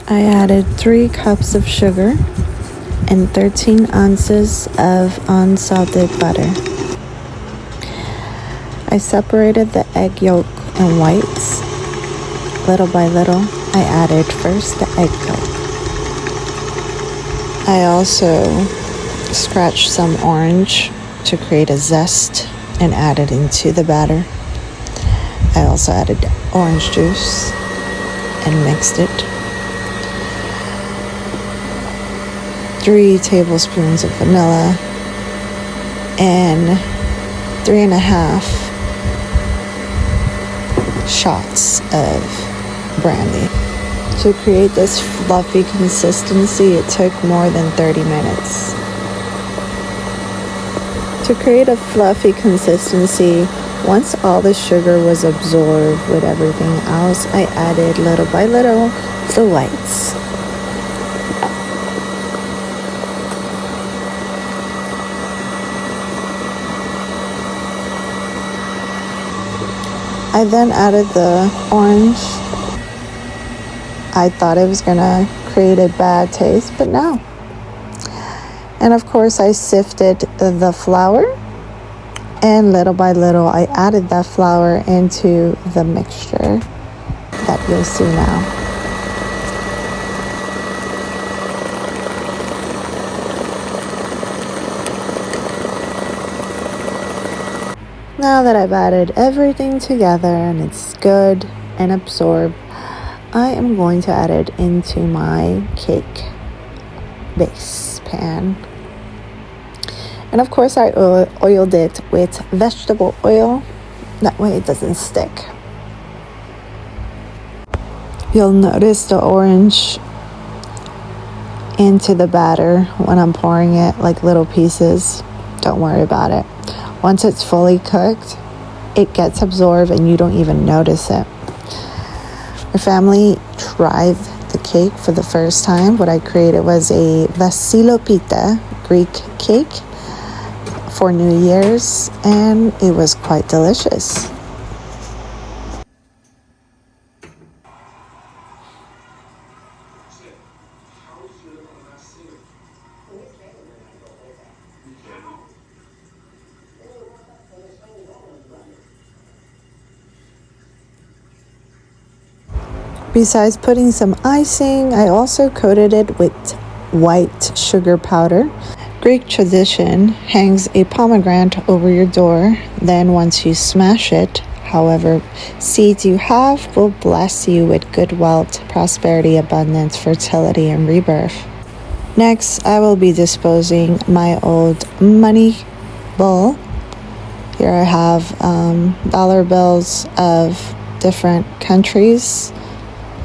I added 3 cups of sugar and 13 ounces of unsalted butter. I separated the egg yolk and whites. Little by little, I added first the egg yolk. I also scratched some orange to create a zest and added into the batter. I also added orange juice and mixed it. 3 tablespoons of vanilla and 3.5 shots of brandy. To create this fluffy consistency, it took more than 30 minutes. To create a fluffy consistency, once all the sugar was absorbed with everything else, I added little by little the whites. I then added the orange. I thought it was gonna create a bad taste, but no. And of course, I sifted the flour, and little by little, I added that flour into the mixture that you'll see now. Now that I've added everything together and it's good and absorbed, I am going to add it into my cake base pan. And of course, I oiled it with vegetable oil. That way it doesn't stick. You'll notice the orange into the batter when I'm pouring it, like little pieces. Don't worry about it. Once it's fully cooked, it gets absorbed and you don't even notice it. My family tried the cake for the first time. What I created was a Vasilopita Greek cake for New Year's, and it was quite delicious. Besides putting some icing, I also coated it with white sugar powder. Greek tradition hangs a pomegranate over your door. Then once you smash it, however seeds you have will bless you with good wealth, prosperity, abundance, fertility, and rebirth. Next, I will be disposing my old money bowl. Here I have dollar bills of different countries.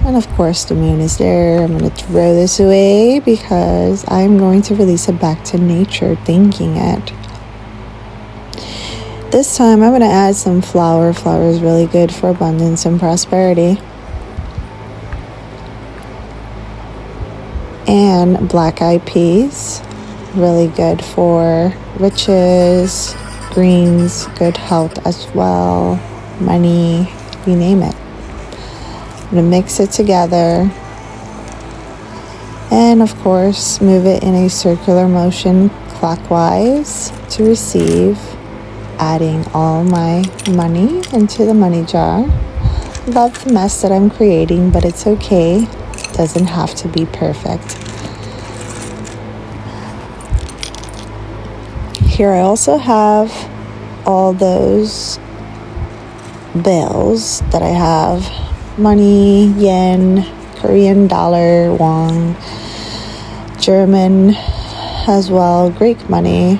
And of course, the moon is there. I'm going to throw this away because I'm going to release it back to nature, thanking it. This time, I'm going to add some flour. Flour is really good for abundance and prosperity. And black-eyed peas, really good for riches, greens, good health as well, money, you name it. I'm going to mix it together and of course move it in a circular motion clockwise to receive, adding all my money into the money jar. Love the mess that I'm creating, but it's okay. It doesn't have to be perfect. Here I also have all those bills that I have. Money, yen, Korean dollar, won, German as well, Greek money,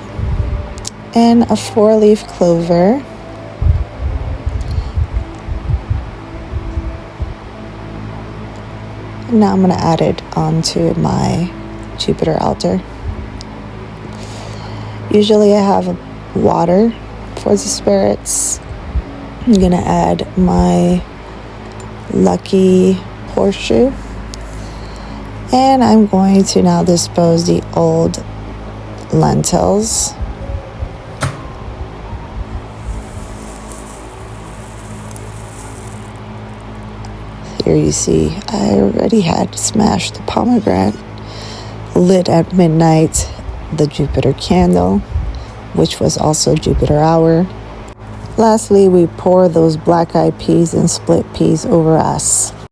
and a 4-leaf clover. And now I'm going to add it onto my Jupiter altar. Usually I have water for the spirits. I'm going to add my lucky horseshoe, and I'm going to now dispose the old lentils. here you see I already had smashed the pomegranate, lit at midnight the Jupiter candle, which was also Jupiter hour. Lastly, we pour those black-eyed peas and split peas over us.